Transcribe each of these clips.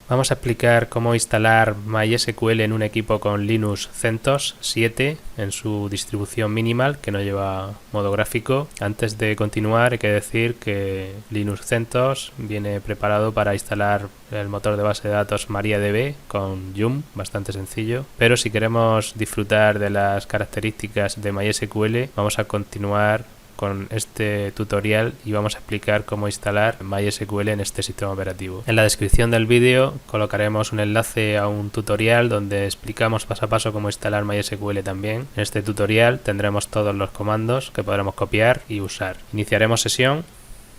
Vamos a explicar cómo instalar MySQL en un equipo con Linux CentOS 7 en su distribución minimal que no lleva modo gráfico. Antes de continuar hay que decir que Linux CentOS viene preparado para instalar el motor de base de datos MariaDB con Yum, bastante sencillo, pero si queremos disfrutar de las características de MySQL vamos a continuar con este tutorial y vamos a explicar cómo instalar MySQL en este sistema operativo. En la descripción del vídeo colocaremos un enlace a un tutorial donde explicamos paso a paso cómo instalar MySQL también. En este tutorial tendremos todos los comandos que podremos copiar y usar. Iniciaremos sesión.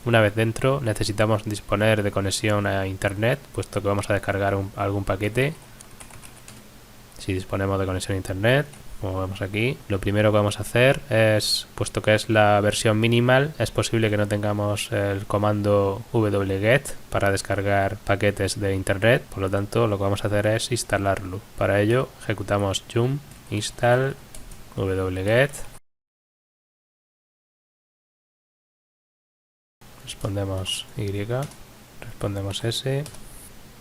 Una vez dentro necesitamos disponer de conexión a internet, puesto que vamos a descargar algún paquete. Si disponemos de conexión a internet, como vemos aquí, lo primero que vamos a hacer es, puesto que es la versión minimal, es posible que no tengamos el comando wget para descargar paquetes de internet, por lo tanto lo que vamos a hacer es instalarlo. Para ello ejecutamos yum install wget, respondemos y, respondemos s.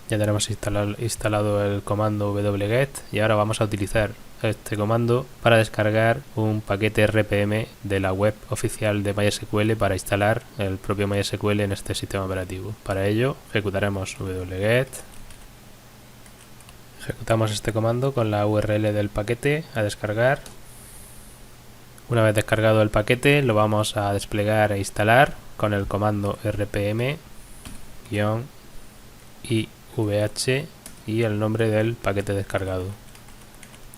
Ya tenemos instalado el comando wget y ahora vamos a utilizar este comando para descargar un paquete RPM de la web oficial de MySQL para instalar el propio MySQL en este sistema operativo. Para ello ejecutaremos wget, ejecutamos este comando con la URL del paquete a descargar. Una vez descargado el paquete lo vamos a desplegar e instalar con el comando rpm-i vh y el nombre del paquete descargado.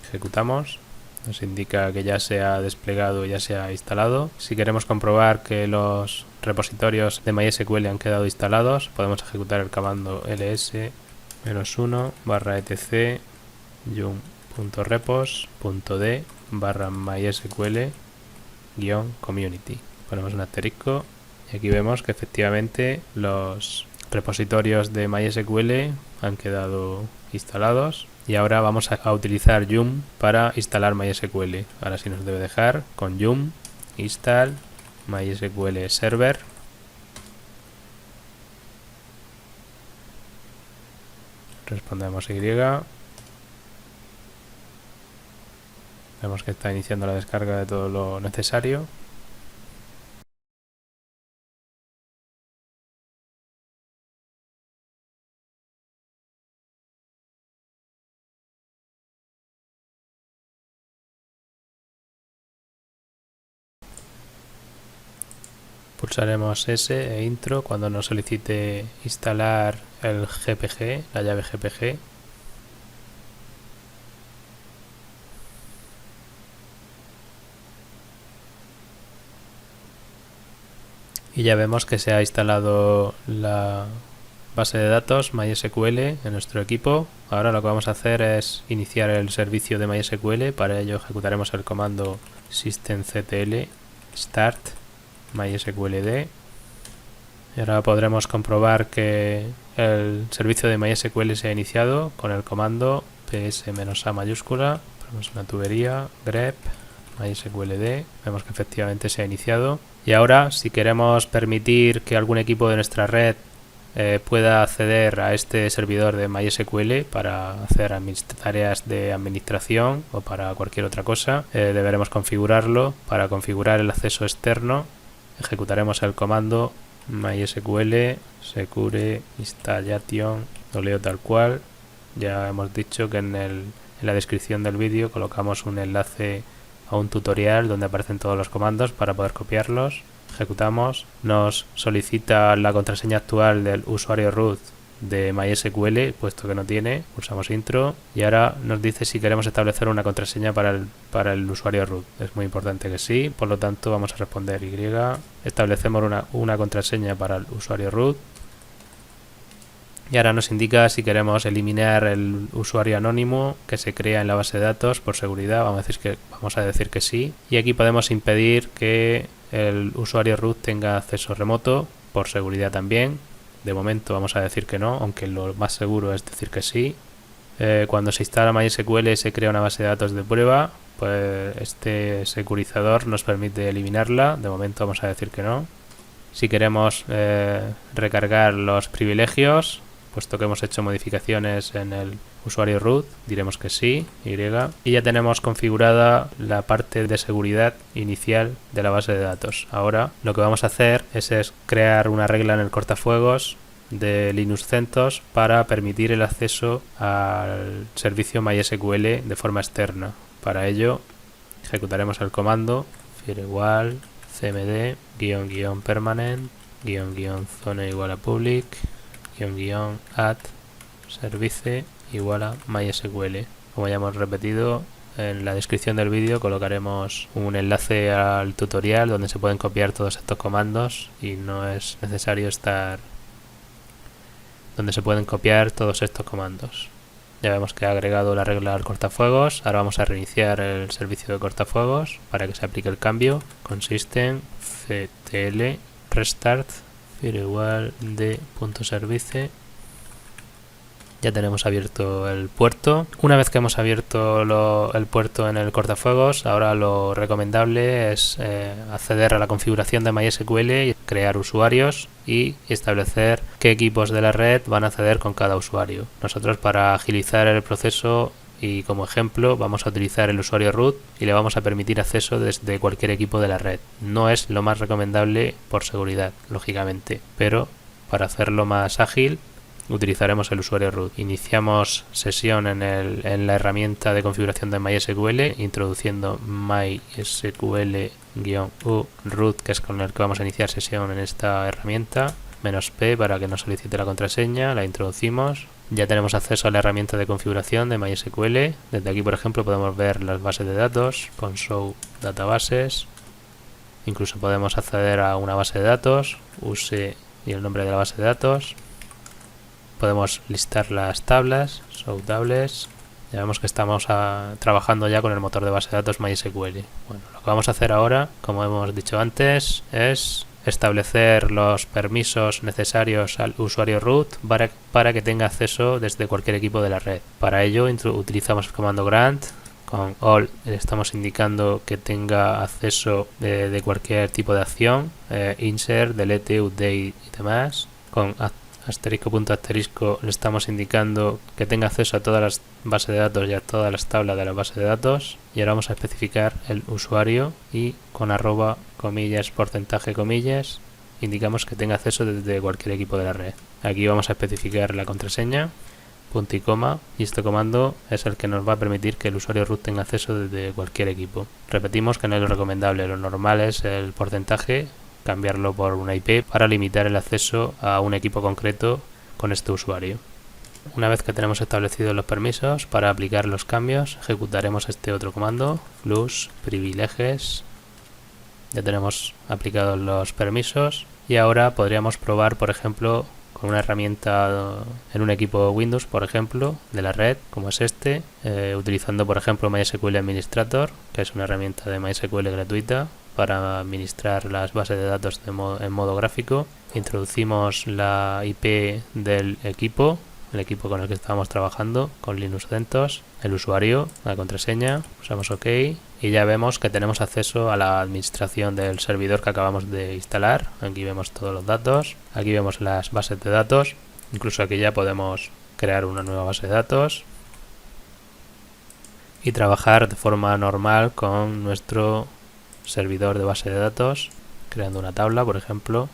Ejecutamos, nos indica que ya se ha desplegado, ya se ha instalado. Si queremos comprobar que los repositorios de MySQL han quedado instalados, podemos ejecutar el comando ls-1 /etc yum.repos.d /mysql-community. Ponemos un asterisco y aquí vemos que efectivamente los repositorios de MySQL han quedado instalados y ahora vamos a utilizar yum para instalar MySQL. Ahora sí nos debe dejar con yum install MySQL server. Respondemos y. Vemos que está iniciando la descarga de todo lo necesario. Pulsaremos S e intro cuando nos solicite instalar el GPG, la llave GPG. Y ya vemos que se ha instalado la base de datos MySQL en nuestro equipo. Ahora lo que vamos a hacer es iniciar el servicio de MySQL. Para ello ejecutaremos el comando systemctl start MySQLd. Y ahora podremos comprobar que el servicio de MySQL se ha iniciado con el comando ps-a mayúscula. Ponemos una tubería grep MySQLd. Vemos que efectivamente se ha iniciado. Y ahora, si queremos permitir que algún equipo de nuestra red pueda acceder a este servidor de MySQL para hacer tareas de administración o para cualquier otra cosa, deberemos configurarlo. Para configurar el acceso externo ejecutaremos el comando MySQL secure installation, lo leo tal cual. Ya hemos dicho que en la descripción del vídeo colocamos un enlace a un tutorial donde aparecen todos los comandos para poder copiarlos. Ejecutamos, nos solicita la contraseña actual del usuario root de MySQL, puesto que no tiene. Pulsamos intro y ahora nos dice si queremos establecer una contraseña para el usuario root. Es muy importante que sí, por lo tanto vamos a responder y. Establecemos una contraseña para el usuario root. Y ahora nos indica si queremos eliminar el usuario anónimo que se crea en la base de datos por seguridad. Vamos a decir que sí. Y aquí podemos impedir que el usuario root tenga acceso remoto por seguridad también. De momento vamos a decir que no, aunque lo más seguro es decir que sí. Cuando se instala MySQL se crea una base de datos de prueba, pues este securizador nos permite eliminarla. De momento vamos a decir que no. Si queremos recargar los privilegios, puesto que hemos hecho modificaciones en el usuario root, diremos que sí, y ya tenemos configurada la parte de seguridad inicial de la base de datos. Ahora lo que vamos a hacer es crear una regla en el cortafuegos de Linux CentOS para permitir el acceso al servicio MySQL de forma externa. Para ello ejecutaremos el comando firewall cmd --permanent --zone igual a public --add service igual a MySQL. Como ya hemos repetido, en la descripción del vídeo colocaremos un enlace al tutorial donde se pueden copiar todos estos comandos y no es necesario estar donde se pueden copiar todos estos comandos. Ya vemos que ha agregado la regla al cortafuegos. Ahora vamos a reiniciar el servicio de cortafuegos para que se aplique el cambio con system ctl restart firewall de.service. Ya tenemos abierto el puerto. Una vez que hemos abierto el puerto en el cortafuegos, ahora lo recomendable es acceder a la configuración de MySQL y crear usuarios y establecer qué equipos de la red van a acceder con cada usuario. Nosotros, para agilizar el proceso y como ejemplo, vamos a utilizar el usuario root y le vamos a permitir acceso desde cualquier equipo de la red. No es lo más recomendable por seguridad, lógicamente, pero para hacerlo más ágil utilizaremos el usuario root. Iniciamos sesión en la herramienta de configuración de MySQL introduciendo MySQL-u root, que es con el que vamos a iniciar sesión en esta herramienta, -p para que nos solicite la contraseña, la introducimos. Ya tenemos acceso a la herramienta de configuración de MySQL. Desde aquí, por ejemplo, podemos ver las bases de datos con show databases. Incluso podemos acceder a una base de datos, use y el nombre de la base de datos. Podemos listar las tablas, show tables. Ya vemos que estamos trabajando ya con el motor de base de datos MySQL. Bueno, lo que vamos a hacer ahora, como hemos dicho antes, es establecer los permisos necesarios al usuario root para que tenga acceso desde cualquier equipo de la red. Para ello utilizamos el comando grant. Con all le estamos indicando que tenga acceso de cualquier tipo de acción, insert, delete, update y demás. Con *** le estamos indicando que tenga acceso a todas las bases de datos y a todas las tablas de la base de datos. Y ahora vamos a especificar el usuario y con arroba, comillas, porcentaje, comillas, indicamos que tenga acceso desde cualquier equipo de la red. Aquí vamos a especificar la contraseña, punto y coma, y este comando es el que nos va a permitir que el usuario root tenga acceso desde cualquier equipo. Repetimos que no es lo recomendable, lo normal es el porcentaje, cambiarlo por una IP para limitar el acceso a un equipo concreto con este usuario. Una vez que tenemos establecidos los permisos, para aplicar los cambios ejecutaremos este otro comando, flush privileges. Ya tenemos aplicados los permisos y ahora podríamos probar, por ejemplo, con una herramienta en un equipo Windows, por ejemplo, de la red, como es este, utilizando, por ejemplo, MySQL Administrator, que es una herramienta de MySQL gratuita para administrar las bases de datos en modo gráfico. Introducimos la IP del equipo, el equipo con el que estamos trabajando, con Linux CentOS, el usuario, la contraseña, pulsamos OK y ya vemos que tenemos acceso a la administración del servidor que acabamos de instalar. Aquí vemos todos los datos, aquí vemos las bases de datos, incluso aquí ya podemos crear una nueva base de datos y trabajar de forma normal con nuestro servidor de base de datos, creando una tabla, por ejemplo.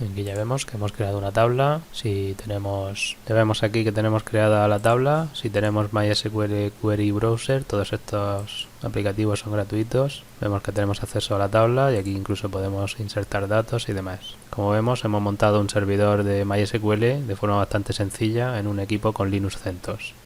Aquí ya vemos que hemos creado una tabla. Ya vemos aquí que tenemos creada la tabla. Si tenemos MySQL Query Browser, todos estos aplicativos son gratuitos. Vemos que tenemos acceso a la tabla y aquí incluso podemos insertar datos y demás. Como vemos, hemos montado un servidor de MySQL de forma bastante sencilla en un equipo con Linux CentOS.